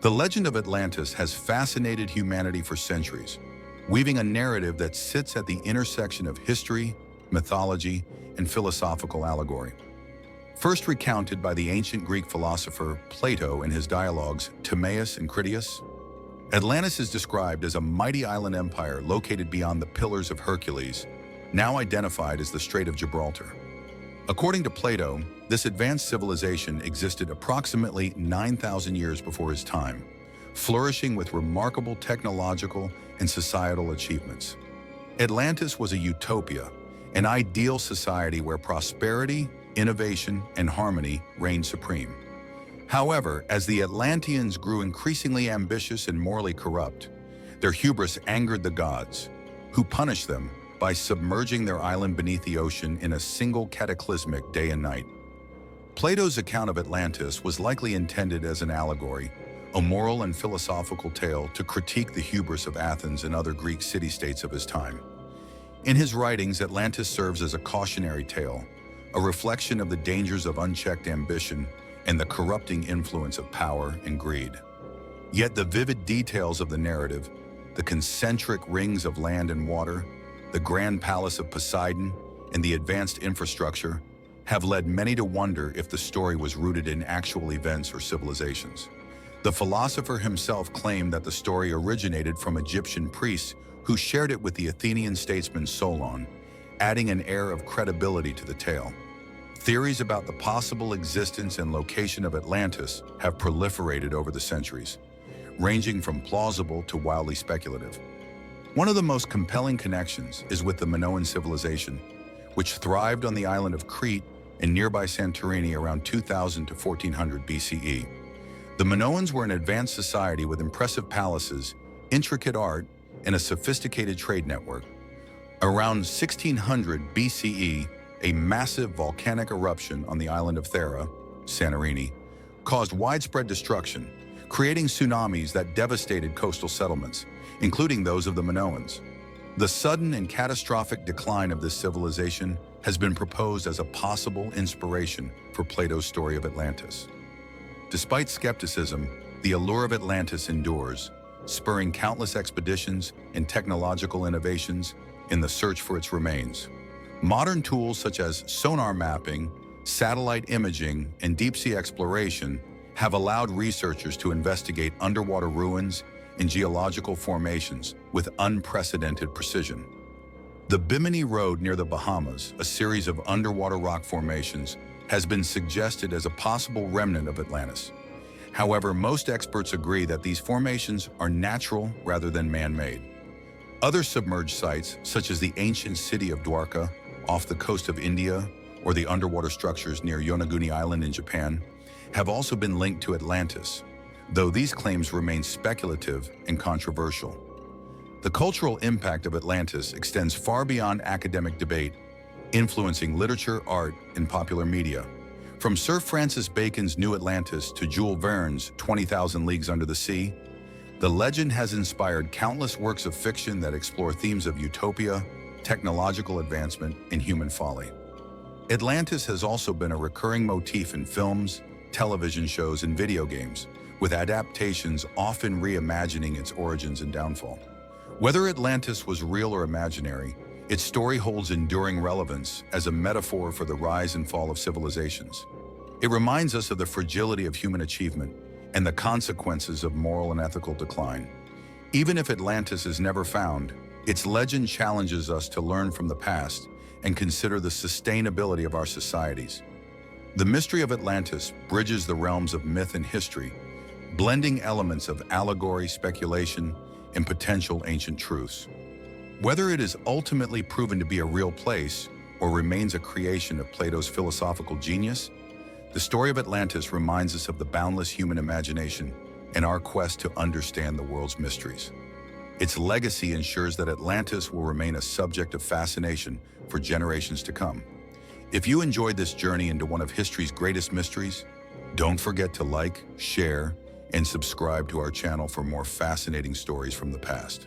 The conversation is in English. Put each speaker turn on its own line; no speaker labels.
The legend of Atlantis has fascinated humanity for centuries, weaving a narrative that sits at the intersection of history, mythology, and philosophical allegory. First recounted by the ancient Greek philosopher Plato in his dialogues Timaeus and Critias, Atlantis is described as a mighty island empire located beyond the Pillars of Hercules, now identified as the Strait of Gibraltar. According to Plato, this advanced civilization existed approximately 9,000 years before his time, flourishing with remarkable technological and societal achievements. Atlantis was a utopia, an ideal society where prosperity, innovation, and harmony reigned supreme. However, as the Atlanteans grew increasingly ambitious and morally corrupt, their hubris angered the gods, who punished them by submerging their island beneath the ocean in a single cataclysmic day and night. Plato's account of Atlantis was likely intended as an allegory, a moral and philosophical tale to critique the hubris of Athens and other Greek city-states of his time. In his writings, Atlantis serves as a cautionary tale, a reflection of the dangers of unchecked ambition and the corrupting influence of power and greed. Yet the vivid details of the narrative, the concentric rings of land and water, the grand palace of Poseidon, and the advanced infrastructure have led many to wonder if the story was rooted in actual events or civilizations. The philosopher himself claimed that the story originated from Egyptian priests who shared it with the Athenian statesman Solon, adding an air of credibility to the tale. Theories about the possible existence and location of Atlantis have proliferated over the centuries, ranging from plausible to wildly speculative. One of the most compelling connections is with the Minoan civilization, which thrived on the island of Crete and nearby Santorini around 2000 to 1400 BCE. The Minoans were an advanced society with impressive palaces, intricate art, and a sophisticated trade network. Around 1600 BCE, a massive volcanic eruption on the island of Thera, Santorini, caused widespread destruction, creating tsunamis that devastated coastal settlements, including those of the Minoans. The sudden and catastrophic decline of this civilization has been proposed as a possible inspiration for Plato's story of Atlantis. Despite skepticism, the allure of Atlantis endures, spurring countless expeditions and technological innovations in the search for its remains. Modern tools such as sonar mapping, satellite imaging, and deep-sea exploration have allowed researchers to investigate underwater ruins and geological formations with unprecedented precision. The Bimini Road near the Bahamas, a series of underwater rock formations, has been suggested as a possible remnant of Atlantis. However, most experts agree that these formations are natural rather than man-made. Other submerged sites, such as the ancient city of Dwarka off the coast of India or the underwater structures near Yonaguni Island in Japan, have also been linked to Atlantis, though these claims remain speculative and controversial. The cultural impact of Atlantis extends far beyond academic debate, influencing literature, art, and popular media. From Sir Francis Bacon's New Atlantis to Jules Verne's 20,000 Leagues Under the Sea, the legend has inspired countless works of fiction that explore themes of utopia, technological advancement, and human folly. Atlantis has also been a recurring motif in films, television shows, and video games, with adaptations often reimagining its origins and downfall. Whether Atlantis was real or imaginary, its story holds enduring relevance as a metaphor for the rise and fall of civilizations. It reminds us of the fragility of human achievement and the consequences of moral and ethical decline. Even if Atlantis is never found, its legend challenges us to learn from the past and consider the sustainability of our societies. The mystery of Atlantis bridges the realms of myth and history, blending elements of allegory, speculation, and potential ancient truths. Whether it is ultimately proven to be a real place or remains a creation of Plato's philosophical genius, the story of Atlantis reminds us of the boundless human imagination and our quest to understand the world's mysteries. Its legacy ensures that Atlantis will remain a subject of fascination for generations to come. If you enjoyed this journey into one of history's greatest mysteries, don't forget to like, share, and subscribe to our channel for more fascinating stories from the past.